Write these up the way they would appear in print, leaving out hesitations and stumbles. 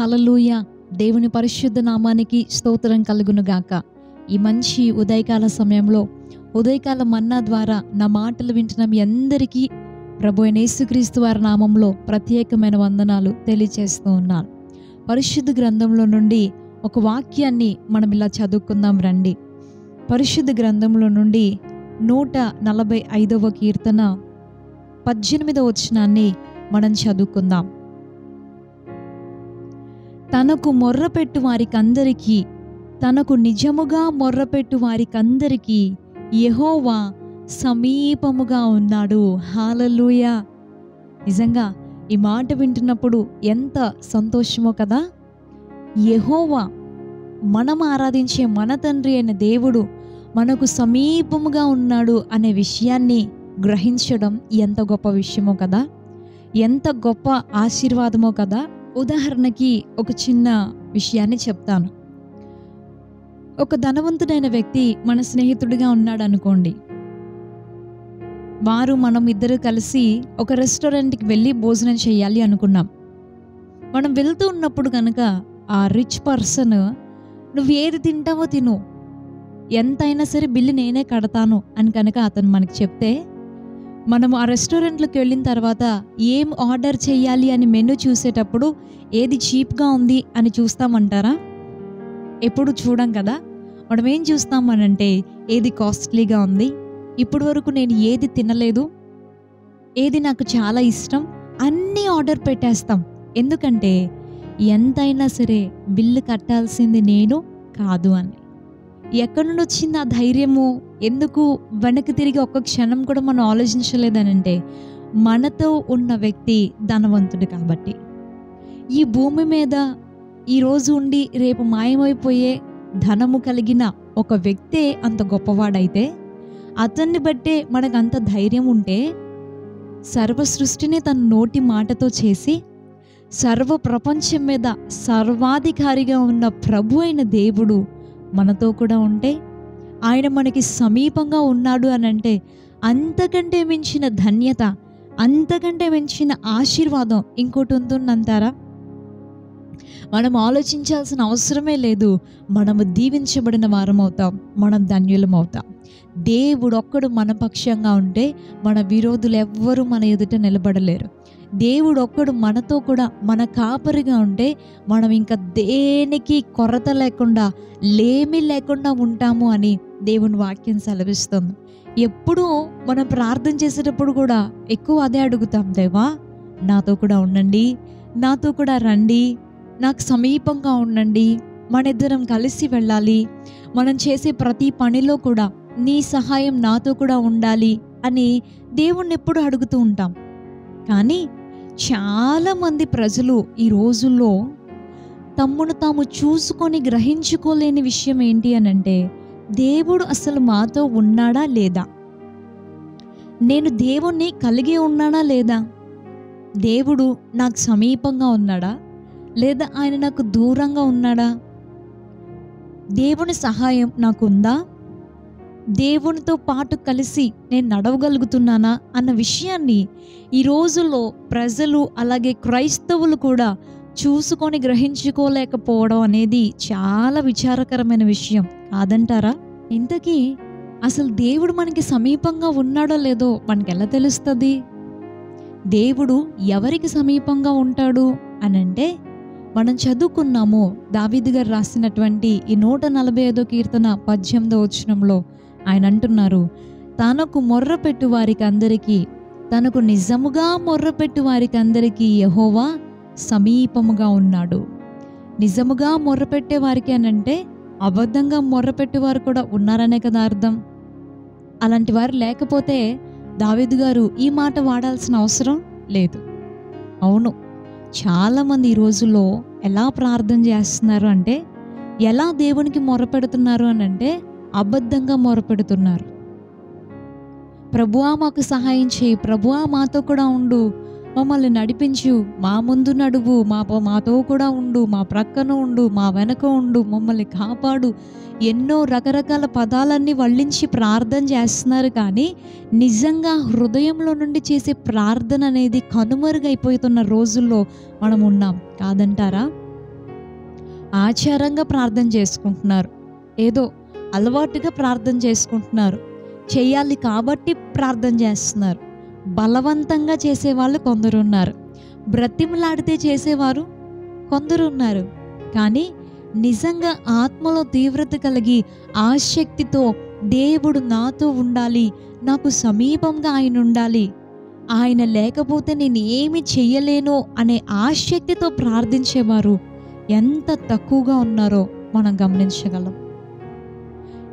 హల్లెలూయా. దేవుని పరిశుద్ధ నామానికి స్తోత్రం కలుగును గాక. ఈ మంచి ఉదయకాల సమయంలో ఉదయకాల మన్నా ద్వారా నా మాటలు వింటున్న మీ అందరికీ ప్రభు అయిన యేసుక్రీస్తు వారి నామంలో ప్రత్యేకమైన వందనాలు తెలియజేస్తూ ఉన్నాను. పరిశుద్ధ గ్రంథంలో నుండి ఒక వాక్యాన్ని మనం ఇలా చదువుకుందాం రండి. పరిశుద్ధ గ్రంథంలో నుండి 145వ కీర్తన 18వ వచనాన్ని మనం చదువుకుందాం. తనకు మొర్రపెట్టు వారికందరికీ, తనకు నిజముగా మొర్రపెట్టు వారికందరికీ యెహోవా సమీపముగా ఉన్నాడు. హల్లెలూయా. నిజంగా ఈ మాట వింటున్నప్పుడు ఎంత సంతోషమో కదా. యెహోవా, మనం ఆరాధించే మన తండ్రి అయిన దేవుడు మనకు సమీపముగా ఉన్నాడు అనే విషయాన్ని గ్రహించడం ఎంత గొప్ప విషయమో కదా, ఎంత గొప్ప ఆశీర్వాదమో కదా. ఉదాహరణకి ఒక చిన్న విషయాన్ని చెప్తాను. ఒక ధనవంతుడైన వ్యక్తి మన స్నేహితుడిగా ఉన్నాడు అనుకోండి. మనం ఇద్దరు కలిసి ఒక రెస్టారెంట్కి వెళ్ళి భోజనం చేయాలి అనుకున్నాం. మనం వెళ్తూ ఉన్నప్పుడు కనుక ఆ రిచ్ పర్సన్, నువ్వు ఏది తింటావో తిను, ఎంతైనా సరే బిల్లు నేనే కడతాను అని కనుక అతను మనకి చెప్తే, మనము ఆ రెస్టారెంట్లోకి వెళ్ళిన తర్వాత ఏం ఆర్డర్ చేయాలి అని మెనూ చూసేటప్పుడు ఏది చీప్గా ఉంది అని చూస్తామంటారా? ఎప్పుడు చూడం కదా. మనం ఏం చూస్తామనంటే, ఏది కాస్ట్లీగా ఉంది, ఇప్పటి వరకు నేను ఏది తినలేదు, ఏది నాకు చాలా ఇష్టం, అన్నీ ఆర్డర్ పెట్టేస్తాం. ఎందుకంటే ఎంతైనా సరే బిల్లు కట్టాల్సింది నేను కాదు అని. ఎక్కడి నుండి వచ్చింది ఆ ధైర్యము? ఎందుకు వెనక్కి తిరిగి ఒక్క క్షణం కూడా మనం ఆలోచించలేదనంటే, మనతో ఉన్న వ్యక్తి ధనవంతుడు కాబట్టి. ఈ భూమి మీద ఈరోజు ఉండి రేపు మాయమైపోయే ధనము కలిగిన ఒక వ్యక్తే అంత గొప్పవాడైతే, అతన్ని బట్టే మనకు అంత ధైర్యం ఉంటే, సర్వ సృష్టిని తన నోటి మాటతో చేసి సర్వ ప్రపంచం మీద సర్వాధికారిగా ఉన్న ప్రభు అయిన దేవుడు మనతో కూడా ఉంటే, ఆయన మనకి సమీపంగా ఉన్నాడు అని అంటే, అంతకంటే మించిన ధన్యత, అంతకంటే మించిన ఆశీర్వాదం ఇంకోటి ఉంటుందంటారా? మనం ఆలోచించాల్సిన అవసరమే లేదు. మనము దీవించబడిన వారం అవుతాం, మనం ధన్యులం అవుతాం. దేవుడు ఒక్కడు మన పక్షంగా ఉంటే మన విరోధులు ఎవ్వరూ మన ఎదుట నిలబడలేరు. దేవుడు ఒక్కడు మనతో కూడా మన కాపరిగా ఉంటే మనం ఇంకా దేనికి కొరత లేకుండా, లేమి లేకుండా ఉంటాము అని దేవుని వాక్యం సెలవిస్తుంది. ఎప్పుడూ మనం ప్రార్థన చేసేటప్పుడు కూడా ఎక్కువ అదే అడుగుతాం, దేవా నాతో కూడా ఉండండి, నాతో కూడా రండి, నాకు సమీపంగా ఉండండి, మన ఇద్దరం కలిసి వెళ్ళాలి, మనం చేసే ప్రతి పనిలో కూడా నీ సహాయం నాతో కూడా ఉండాలి అని దేవుణ్ణి ఎప్పుడు అడుగుతూ ఉంటాం. కానీ చాలామంది ప్రజలు ఈ రోజుల్లో తమ్మును తాము చూసుకొని గ్రహించుకోలేని విషయం ఏంటి అనంటే, దేవుడు అసలు మాతో ఉన్నాడా లేదా, నేను దేవుణ్ణి కలిగి ఉన్నానా లేదా, దేవుడు నాకు సమీపంగా ఉన్నాడా లేదా ఆయన నాకు దూరంగా ఉన్నాడా, దేవుని సహాయం నాకుందా, దేవునితో పాటు కలిసి నేను నడవగలుగుతున్నానా అన్న విషయాన్ని ఈ రోజుల్లో ప్రజలు, అలాగే క్రైస్తవులు కూడా చూసుకొని గ్రహించుకోలేకపోవడం అనేది చాలా విచారకరమైన విషయం కాదంటారా? ఇంతకీ అసలు దేవుడు మనకి సమీపంగా ఉన్నాడో లేదో మనకి ఎలా తెలుస్తుంది? దేవుడు ఎవరికి సమీపంగా ఉంటాడు అనంటే, మనం చదువుకున్నాము దావీదు గారు రాసినటువంటి ఈ 145వ కీర్తన 18వ వచనంలో ఆయన అంటున్నారు, తనకు మొర్రపెట్టు వారికి అందరికీ, తనకు నిజముగా మొర్రపెట్టు వారికి అందరికీ యెహోవా సమీపముగా ఉన్నాడు. నిజముగా మొర్రపెట్టే వారికి అనంటే అబద్ధంగా మొర్రపెట్టే వారు కూడా ఉన్నారనే కదా అర్థం. అలాంటి వారు లేకపోతే దావీదు గారు ఈ మాట వాడాల్సిన అవసరం లేదు. అవును, చాలామంది ఈ రోజుల్లో ఎలా ప్రార్థన చేస్తున్నారు అంటే, ఎలా దేవునికి మొరపెడుతున్నారు అని అంటే, అబద్ధంగా మొరపెడుతున్నారు. ప్రభువా మాకు సహాయం చేయి, ప్రభువా మాతో కూడా ఉండు, మమ్మల్ని నడిపించు, మా ముందు నడువు, మాతో కూడా ఉండు, మా ప్రక్కన ఉండు, మా వెనక ఉండు, మమ్మల్ని కాపాడు, ఎన్నో రకరకాల పదాలన్నీ వల్లించి ప్రార్థన చేస్తున్నారు. కానీ నిజంగా హృదయంలో నుండి చేసే ప్రార్థన అనేది కనుమరుగైపోతున్న రోజుల్లో మనం ఉన్నాం కాదంటారా? ఆచారంగా ప్రార్థన చేసుకుంటున్నారు, ఏదో అలవాటుగా ప్రార్థన చేసుకుంటున్నారు, చేయాలి కాబట్టి ప్రార్థన చేస్తున్నారు. బలవంతంగా చేసేవాళ్ళు కొందరు ఉన్నారు, బ్రతిమలాడితే చేసేవారు కొందరు ఉన్నారు. కానీ నిజంగా ఆత్మలో తీవ్రత కలిగి ఆసక్తితో దేవుడు నాతో ఉండాలి, నాకు సమీపంగా ఆయన ఉండాలి, ఆయన లేకపోతే నేను ఏమి చెయ్యలేను అనే ఆసక్తితో ప్రార్థించేవారు ఎంత తక్కువగా ఉన్నారో మనం గమనించగలం.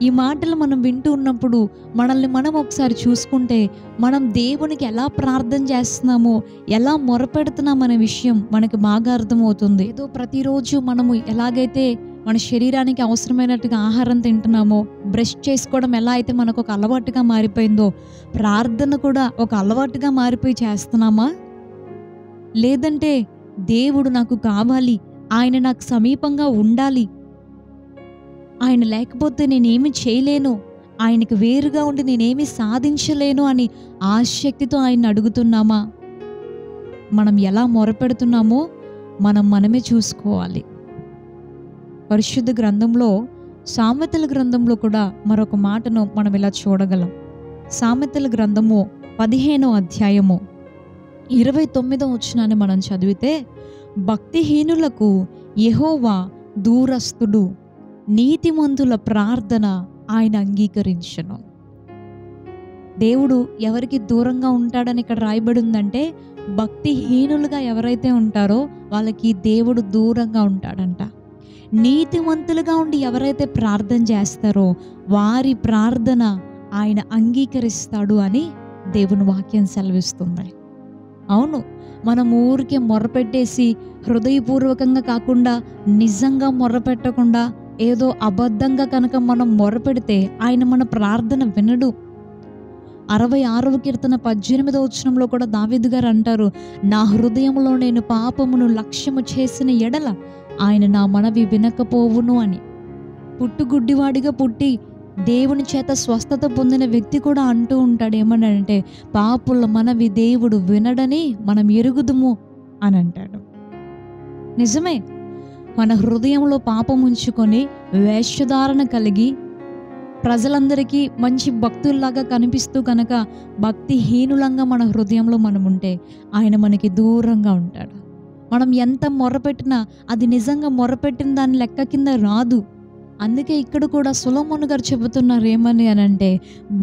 ఈ మాటలు మనం వింటూ ఉన్నప్పుడు మనల్ని మనం ఒకసారి చూసుకుంటే మనం దేవునికి ఎలా ప్రార్థన చేస్తున్నామో, ఎలా మొరపెడుతున్నాం అనే విషయం మనకి బాగా అర్థమవుతుంది. ఏదో ప్రతిరోజు మనము ఎలాగైతే మన శరీరానికి అవసరమైనట్టుగా ఆహారం తింటున్నామో, బ్రష్ చేసుకోవడం ఎలా అయితే మనకు ఒక అలవాటుగా మారిపోయిందో, ప్రార్థన కూడా ఒక అలవాటుగా మారిపోయి చేస్తున్నామా? లేదంటే దేవుడు నాకు కావాలి, ఆయన నాకు సమీపంగా ఉండాలి, ఆయన లేకపోతే నేనేమి చేయలేను, ఆయనకు వేరుగా ఉండి నేనేమి సాధించలేను అని ఆసక్తితో ఆయన అడుగుతున్నామా? మనం ఎలా మొరపెడుతున్నామో మనమే చూసుకోవాలి. పరిశుద్ధ గ్రంథంలో, సామెతల గ్రంథంలో కూడా మరొక మాటను మనం ఇలా చూడగలం. సామెతల గ్రంథము 15వ అధ్యాయము 29వ వచనాన్ని మనం చదివితే, భక్తిహీనులకు యెహోవా దూరస్తుడు, నీతిమంతుల ప్రార్థన ఆయన అంగీకరించును. దేవుడు ఎవరికి దూరంగా ఉంటాడని ఇక్కడ రాయబడి ఉందంటే, భక్తిహీనులుగా ఎవరైతే ఉంటారో వాళ్ళకి దేవుడు దూరంగా ఉంటాడంట. నీతిమంతులుగా ఉండి ఎవరైతే ప్రార్థన చేస్తారో వారి ప్రార్థన ఆయన అంగీకరిస్తాడు అని దేవుని వాక్యం సెలవిస్తుంది. అవును, మనం ఊరికే మొర్రపెట్టేసి హృదయపూర్వకంగా కాకుండా, నిజంగా మొర్రపెట్టకుండా ఏదో అబద్ధంగా కనుక మనం మొరపెడితే ఆయన మన ప్రార్థన వినడు. 66వ కీర్తన 18వ వచనంలో కూడా దావీదు గారు అంటారు, నా హృదయంలో నేను పాపమును లక్ష్యము చేసిన ఎడల ఆయన నా మనవి వినకపోవును అని. పుట్టుగుడ్డివాడిగా పుట్టి దేవుని చేత స్వస్థత పొందిన వ్యక్తి కూడా అంటూ ఉంటాడు ఏమనంటే, పాపుల మనవి దేవుడు వినడని మనం ఎరుగుదుము అని అంటాడు. నిజమే, మన హృదయంలో పాపం ఉంచుకొని వేషధారణ కలిగి ప్రజలందరికీ మంచి భక్తుల్లాగా కనిపిస్తూ కనుక భక్తిహీనులంగా మన హృదయంలో మనం ఉంటే ఆయన మనకి దూరంగా ఉంటాడు. మనం ఎంత మొర్రపెట్టినా అది నిజంగా మొర్రపెట్టిన దాని లెక్క కింద రాదు. అందుకే ఇక్కడ కూడా సొలొమోను గారు చెబుతున్నారు ఏమని అనంటే,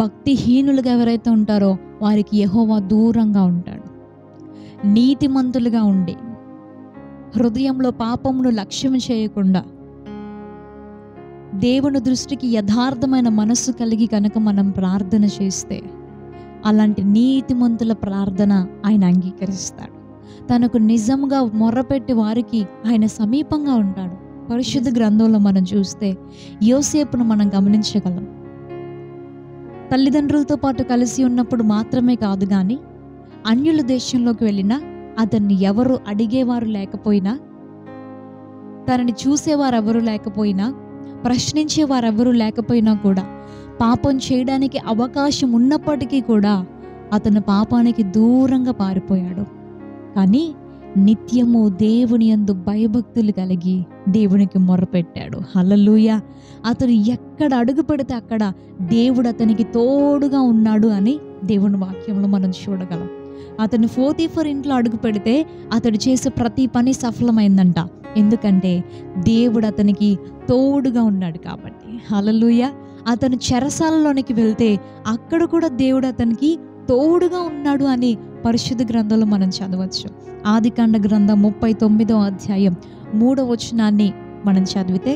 భక్తిహీనులుగా ఎవరైతే ఉంటారో వారికి యెహోవా దూరంగా ఉంటాడు. నీతిమంతులుగా ఉండి హృదయంలో పాపమును లక్ష్యం చేయకుండా దేవుని దృష్టికి యథార్థమైన మనస్సు కలిగి కనుక మనం ప్రార్థన చేస్తే అలాంటి నీతిమంతుల ప్రార్థన ఆయన అంగీకరిస్తాడు. తనకు నిజంగా మొర్రపెట్టి వారికి ఆయన సమీపంగా ఉంటాడు. పరిశుద్ధ గ్రంథంలో మనం చూస్తే యోసేపును మనం గమనించగలం. తల్లిదండ్రులతో పాటు కలిసి ఉన్నప్పుడు మాత్రమే కాదు కానీ అన్యుల దేశంలోకి వెళ్ళినా అతన్ని ఎవరు అడిగేవారు లేకపోయినా, తనని చూసేవారు ఎవరు లేకపోయినా, ప్రశ్నించేవారెవరూ లేకపోయినా కూడా, పాపం చేయడానికి అవకాశం ఉన్నప్పటికీ కూడా అతను పాపానికి దూరంగా పారిపోయాడు. కానీ నిత్యము దేవుని యందు భయభక్తులు కలిగి దేవునికి మొర్రపెట్టాడు. హల్లెలూయా. అతను ఎక్కడ అడుగు పెడితే అక్కడ దేవుడు అతనికి తోడుగా ఉన్నాడు అని దేవుని వాక్యంలో మనం చూడగలం. అతను పోతీఫర్ ఇంట్లో అడుగు పెడితే అతడు చేసే ప్రతి పని సఫలమైందంట. ఎందుకంటే దేవుడు అతనికి తోడుగా ఉన్నాడు కాబట్టి. హల్లెలూయా. అతను చెరసాలలోనికి వెళ్తే అక్కడ కూడా దేవుడు అతనికి తోడుగా ఉన్నాడు అని పరిశుద్ధ గ్రంథంలో మనం చదవచ్చు. ఆదికాండ గ్రంథం 39వ అధ్యాయం 3వ వచనాన్ని మనం చదివితే,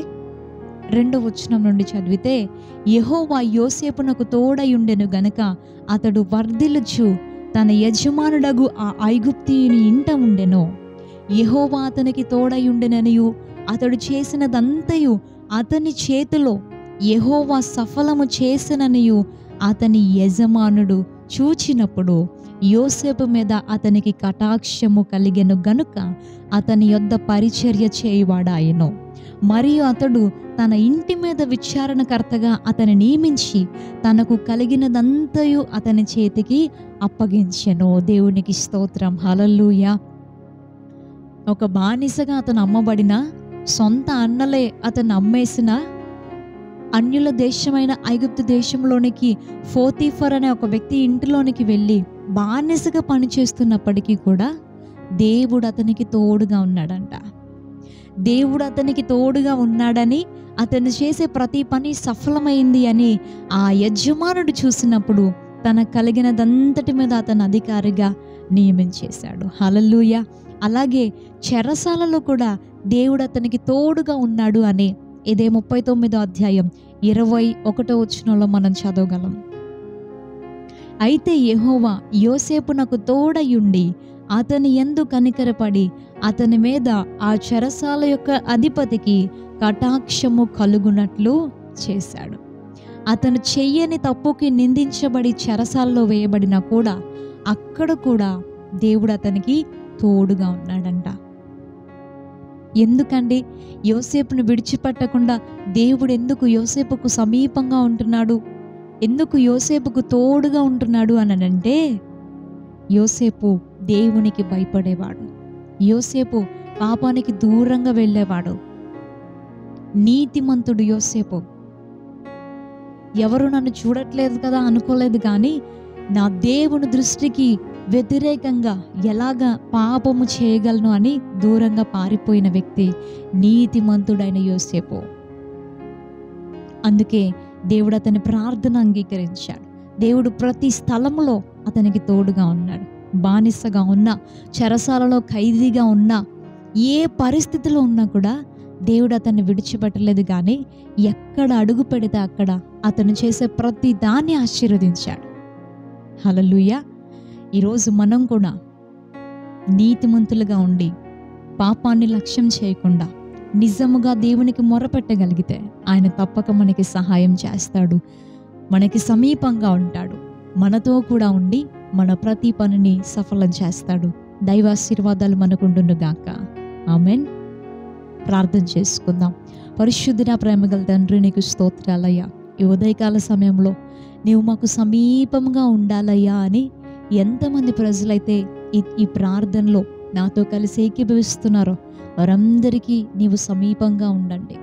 2వ వచనం నుండి చదివితే, యెహోవా యోసేపునకు తోడై ఉండెను గనుక అతడు వర్ధిల్లుచు తన యజమానుడగు ఆ ఐగుప్తీయుని ఇంట ఉండెను. యెహోవా అతనికి తోడై ఉండెననియు అతడు చేసినదంతయు అతని చేతిలో యెహోవా సఫలము చేసిననియు అతని యజమానుడు చూచినప్పుడు యోసేపు మీద అతనికి కటాక్షము కలిగెను గనుక అతని యొద్ద పరిచర్య చేయువాడాయెను. మరియు అతడు తన ఇంటి మీద విచారణకర్తగా అతని నియమించి తనకు కలిగినదంతయు అతని చేతికి అప్పగించెను. దేవునికి స్తోత్రం. హల్లెలూయా. ఒక బానిసగా అతను అమ్మబడినా సొంత అన్నలే అతన్ని అమ్మేసిన అన్యుల దేశమైన ఐగుప్తు దేశంలోనికి పోతీఫర్ అనే ఒక వ్యక్తి ఇంటిలోనికి వెళ్ళి బానిసగా పనిచేస్తున్నప్పటికీ కూడా దేవుడు అతనికి తోడుగా ఉన్నాడంట. దేవుడు అతనికి తోడుగా ఉన్నాడని, అతను చేసే ప్రతి పని సఫలమైంది అని ఆ యజమానుడు చూసినప్పుడు తనకు కలిగినదంతటి మీద అతను అధికారిగా నియమించేశాడు. హల్లెలూయా. అలాగే చెరసాలలో కూడా దేవుడు అతనికి తోడుగా ఉన్నాడు అని ఇదే 39వ అధ్యాయం 21వ వచనంలో మనం చదవగలం. అయితే యెహోవా యోసేపునకు తోడయుండి అతని యందు కనికరపడి అతని మీద ఆ చెరసాల యొక్క అధిపతికి కటాక్షము కలుగునట్లు చేశాడు. అతను చెయ్యని తప్పుకి నిందించబడి చెరసాలలో వేయబడినా కూడా అక్కడ కూడా దేవుడు అతనికి తోడుగా ఉన్నాడంట. ఎందుకండి యోసేపును విడిచిపెట్టకుండా దేవుడు ఎందుకు యోసేపుకు సమీపంగా ఉంటున్నాడు, ఎందుకు యోసేపుకు తోడుగా ఉంటున్నాడు అని అంటే, యోసేపు దేవునికి భయపడేవాడు, యోసేపు పాపానికి దూరంగా వెళ్ళేవాడు, నీతిమంతుడు యోసేపు. ఎవరు నన్ను చూడట్లేదు కదా అనుకోలేదు, కానీ నా దేవుని దృష్టికి వ్యతిరేకంగా ఎలాగా పాపము చేయగలను అని దూరంగా పారిపోయిన వ్యక్తి నీతిమంతుడైన యోసేపు. అందుకే దేవుడు అతని ప్రార్థన అంగీకరించాడు. దేవుడు ప్రతి స్థలంలో అతనికి తోడుగా ఉన్నాడు. బానిసగా ఉన్నా, చెరసాలలో ఖైదీగా ఉన్నా, ఏ పరిస్థితిలో ఉన్నా కూడా దేవుడు అతన్ని విడిచిపెట్టలేదు. కానీ ఎక్కడ అడుగు పెడితే అక్కడ అతను చేసే ప్రతి దాన్ని ఆశీర్వదించాడు. హల్లెలూయా. ఈరోజు మనం కూడా నీతిమంతులుగా ఉండి పాపాన్ని లక్ష్యం చేయకుండా నిజముగా దేవునికి మొరపెట్టగలిగితే ఆయన తప్పక మనకి సహాయం చేస్తాడు, మనకి సమీపంగా ఉంటాడు, మనతో కూడా ఉండి మన ప్రతి పనిని సఫలం చేస్తాడు. దైవాశీర్వాదాలు మనకుండును గాక. ఆమెన్. ప్రార్థన చేసుకుందాం. పరిశుద్ధుడా, ప్రేమగల తండ్రి, నీకు స్తోత్రాలయ్యా. ఈ ఉదయకాల సమయంలో నీవు మాకు సమీపంగా ఉండాలయ్యా అని ఎంతమంది ప్రజలైతే ఈ ప్రార్థనలో నాతో కలిసి ఏకీభవిస్తున్నారో వారందరికీ నీవు సమీపంగా ఉండండి.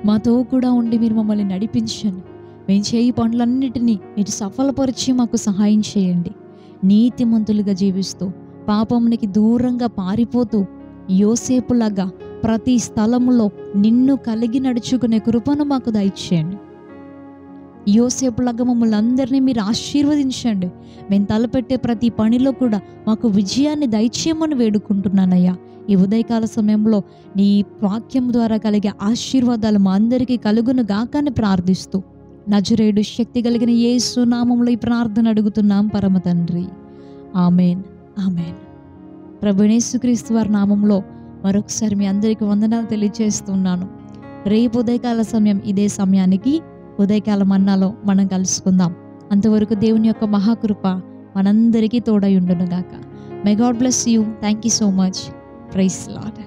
మాతో కూడా ఉండి మీరు మమ్మల్ని నడిపించండి. మేము చేయి పనులన్నిటినీ మీరు సఫలపరిచి మాకు సహాయం చేయండి. నీతిమంతులుగా జీవిస్తూ పాపమునికి దూరంగా పారిపోతూ యోసేపులాగా ప్రతి స్థలములో నిన్ను కలిగి నడుచుకునే కృపను మాకు దయచేయండి. యోసేపులాగా మమ్మల్ని అందరినీ మీరు ఆశీర్వదించండి. మేము తలపెట్టే ప్రతి పనిలో కూడా మాకు విజయాన్ని దయచేయమని వేడుకుంటున్నానయ్యా. ఈ ఉదయకాల సమయంలో నీ వాక్యం ద్వారా కలిగే ఆశీర్వాదాలు మా అందరికీ కలుగును గాకని ప్రార్థిస్తూ నజరేయుడు శక్తి కలిగిన యేసు నామములో ఈ ప్రార్థన అడుగుతున్నాం పరమ తండ్రి. Amen, amen. ప్రభువైన యేసుక్రీస్తు వారి నామంలో మరొకసారి మీ అందరికీ వందనాలు తెలియజేస్తున్నాను. రేపు ఉదయకాల సమయం ఇదే సమయానికి ఉదయకాల మన్నాలో మనం కలుసుకుందాం. అంతవరకు దేవుని యొక్క మహాకృప మనందరికీ తోడై ఉండును గాక. May God bless you. Thank you so much. Praise lord.